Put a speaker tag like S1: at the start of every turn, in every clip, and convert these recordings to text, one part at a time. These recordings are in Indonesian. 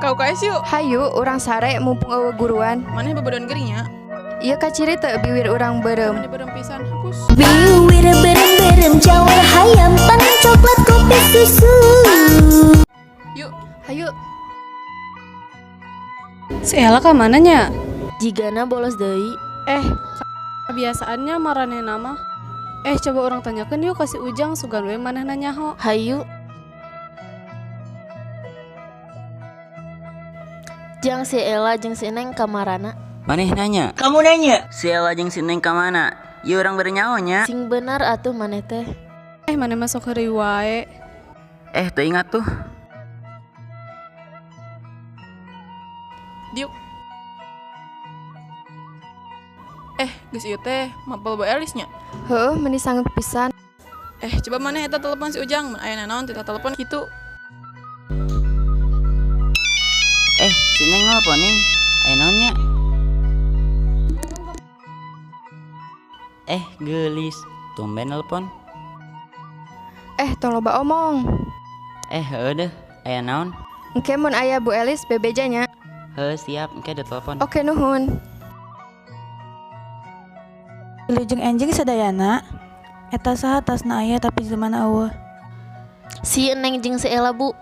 S1: Kau KS yuk.
S2: Hayu orang sare mumpung eueuh guruan.
S1: Maneh babodon gerinya.
S2: Ieu kaciri teu biwir urang beureum.
S1: Maneh bodong pisan hapus.
S3: Biwir berem-berem jawar hayam panen coklat kopi susu.
S1: Yuk.
S2: Hayu.
S4: Si Ella ka mananya?
S3: Jigana bolos deui.
S4: Kebiasaannya marane nama. Coba orang tanyakan yuk kasih Ujang sugan we maneh nanyaho.
S3: Hayu. Jang si Ella jeung si Neng kamarana.
S5: Maneh nanya. Kamu nanya? Si Ella jeung si Neng ka mana? Ieu urang berenyaonya.
S3: Sing bener atuh maneh teh.
S4: Maneh masuk heureuy wae.
S5: Teu ingat tuh.
S1: Diuk. Geus ieu teh mapel Bu Elisnya.
S2: Heueuh meuni sanggeuk pisan.
S1: Coba maneh eta telepon si Ujang, mun aya nanaon kita telepon kitu.
S5: Si Neng nelponin. Aya naonnya? Geulis. Tumben nelpon.
S2: Tong loba omong.
S5: Heueuh deh. Aya naon?
S2: Engke mun aya Bu Elis bebejanya.
S5: Heuh siap, engke ada telepon.
S2: Oke nuhun.
S6: Wilujeng enjing sadayana eta saha tasna aya tapi zaman eueuh.
S3: Si Neng jeung si Ella Bu.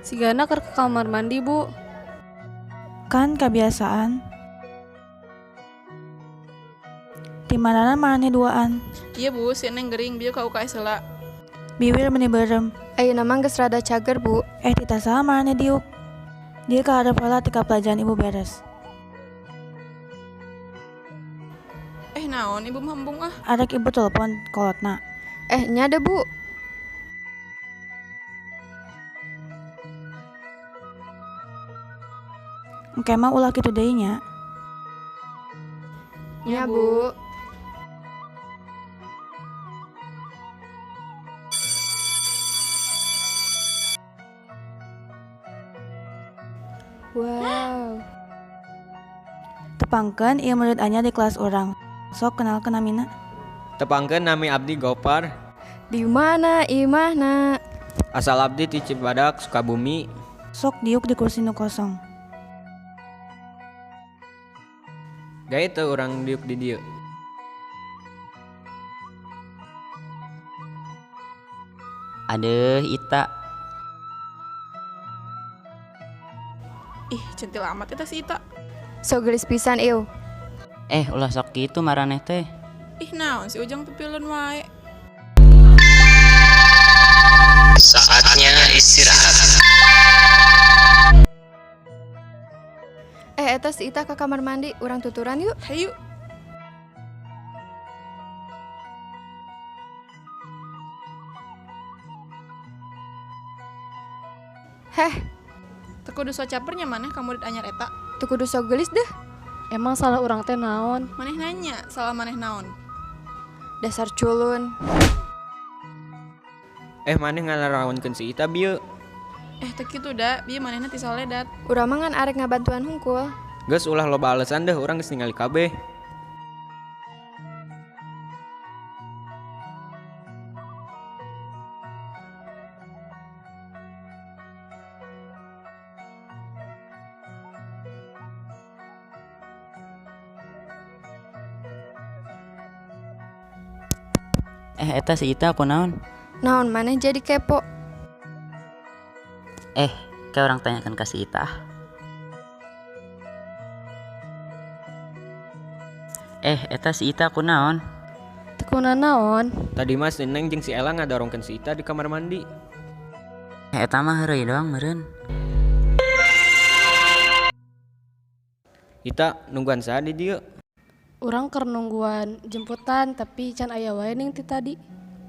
S4: Sigana keur ke kamar mandi, Bu.
S6: Kan kebiasaan. Di manana maneh duaan.
S1: Iya Bu, si Neng gering bieu ka UKS heula.
S6: Biwir meuni beureum.
S2: Ayeuna mah geus rada cager, Bu.
S6: Tita saha maneh diuk. Dia ka hareup heula tika pelajaran ibu beres.
S1: Naon ibu mambung ah.
S6: Arek ibu telepon kolotna.
S2: Nya ada, Bu.
S6: Engke mah ulah kitu deui nya.
S2: Nya, Bu. Wow.
S6: Tepangkeun ieu murid anyar di kelas urang. Sok kenalkeun namina.
S7: Tepangkeun nami abdi Gopar.
S2: Di mana imahna?
S7: Asal abdi ti Cibadak, Sukabumi.
S6: Sok diuk di kursi nu kosong.
S7: Gae teu urang diuk di dieu.
S5: Adeuh Ita.
S1: Centil amat eta si Ita.
S2: So geulis pisan ieu.
S5: Ulah sok kitu maraneh teh.
S1: Naon si Ujang pipilun wae.
S8: Saatnya istirahat.
S2: Eta si Ita ke kamar mandi, urang tuturan yuk.
S1: Hayu. Teu kudu so capernya maneh ka murid anyar eta.
S2: Teu kudu so geulis deh.
S4: Emang salah urang teh naon?
S1: Maneh nanya, salah maneh naon?
S2: Dasar culun.
S7: Maneh ngalarawankeun si Ita bieu.
S1: Teu kitu da, bieu manehna ti saledat.
S2: Urang mah ngan arek ngabantuan hungkul.
S7: Geus ulah loba alesan deh, urang geus ningali kabeh.
S5: Eta si Ita kunaon?
S2: Naon maneh jadi kepo?
S5: Kayak orang tanyakan ka si Ita. Eta si Ita kunaon?
S4: Tekuna naon?
S7: Tadi mas si Neng jeung si Ella ngadorongkeun si Ita di kamar mandi.
S5: Eta mah heureuy doang meureun.
S7: Ita nungguan saha di dieu?
S4: Urang keur nungguan jemputan tapi can aya wae ning ti tadi.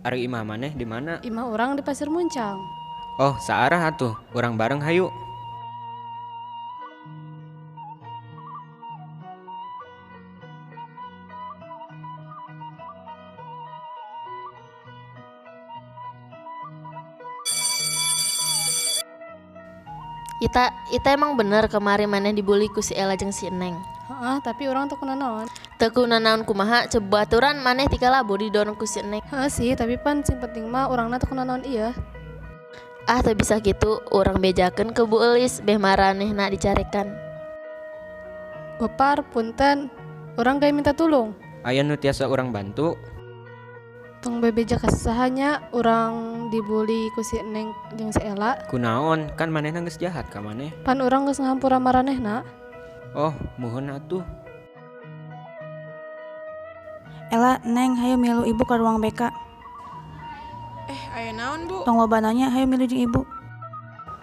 S7: Ari imah maneh di mana?
S4: Imah urang di Pasir Muncang.
S7: Oh, saarah atuh. Urang bareng hayu.
S3: Ita emang bener kemarin maneh dibully ku si Ella jeung si Neng.
S4: Tapi urang teu kuna naon.
S3: Teu kuna naon kumaha coba aturan maneh ti kalabu didorong ku si Neng.
S4: Sih, tapi pan sing penting mah urangna teu kuna naon ieu.
S3: Ah teu bisa gitu, orang bejakeun ke Bu Elis beh maranehna dicarekan.
S4: Gopar, punten. Orang gaya minta tulung.
S7: Aya nu tiasa urang bantu.
S4: Tong bebeja kasahannya orang dibully ku si Neng jeung si Ela.
S7: Kunaon? Kan manehna geus jahat ka maneh.
S4: Pan orang geus ngahampura maranehna.
S7: Oh, muhun atuh.
S6: Ela, Neng, hayu milu ibu ke ruang BK.
S1: Aya naon, Bu?
S6: Tong loba nanya, hayu milu jeung ibu.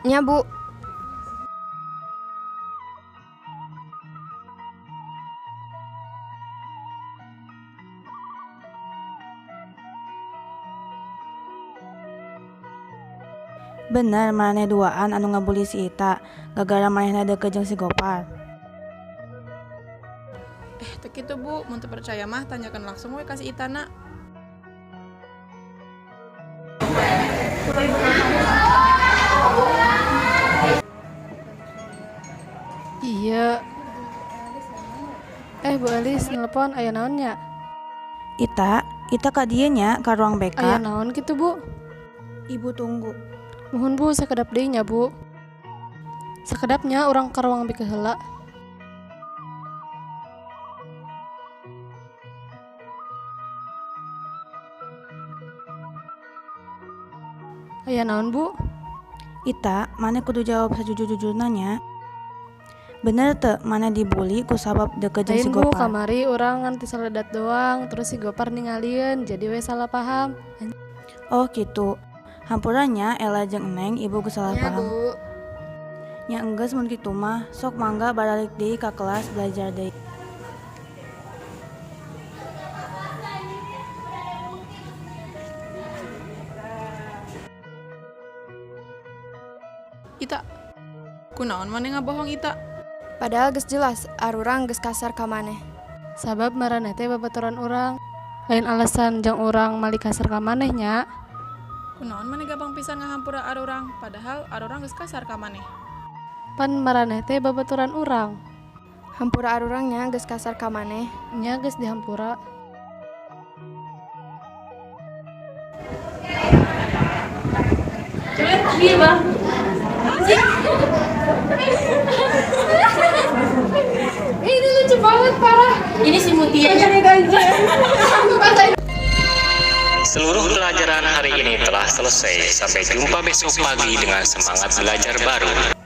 S2: Nya bu.
S6: Bener maneh duaan anu ngabuli si Ita, gara-gara manehna deket jeung si Gopar.
S1: Teu kitu, Bu. Mun teu percaya mah tanyakeun langsung we ka si Itana.
S4: Iya. Bu Elis nelpon aya naonnya?
S6: Ita ka dieu nya ka ruang BK.
S4: Aya naon gitu, Bu?
S6: Ibu tunggu.
S4: Mohon Bu, sakedap deui nya, Bu. Sakedapnya orang ka ruang BK heula. Aya naon, Bu?
S6: Ita, maneh kudu jawab sajujur-jujurna nya. Bener teu maneh dibully ku sabab deket jeung si
S4: Lain Bu,
S6: Gopar?
S4: kamari orang nganti saledat doang, terus si Gopar ningalieun, jadi we salah paham.
S6: Oh gitu. Hampurannya Ela jeung Neng ibu geus salah
S2: Nya
S6: paham.
S2: bu.
S6: Nya enggeus mun kitu mah, sok mangga balik deui ka kelas belajar deui.
S1: Ita. Kunaon maneh ngabohong, Ita?
S2: Padahal geus jelas arurang geus kasar ka maneh.
S4: Sabab maraneh teh babaturan urang. Lain alasan jeung urang mali kasar ka manehnya.
S1: Kunaon maneh gampang pisan ngahampura arurang, padahal arurang geus kasar ka maneh.
S4: Pan maraneh teh babaturan urang.
S2: Hampura arurangnya geus kasar ka maneh.
S4: Nya geus dihampura.
S2: Ini lucu banget parah.
S3: Ini si Mutia.
S8: Seluruh pelajaran hari ini telah selesai. Sampai jumpa besok pagi dengan semangat belajar baru.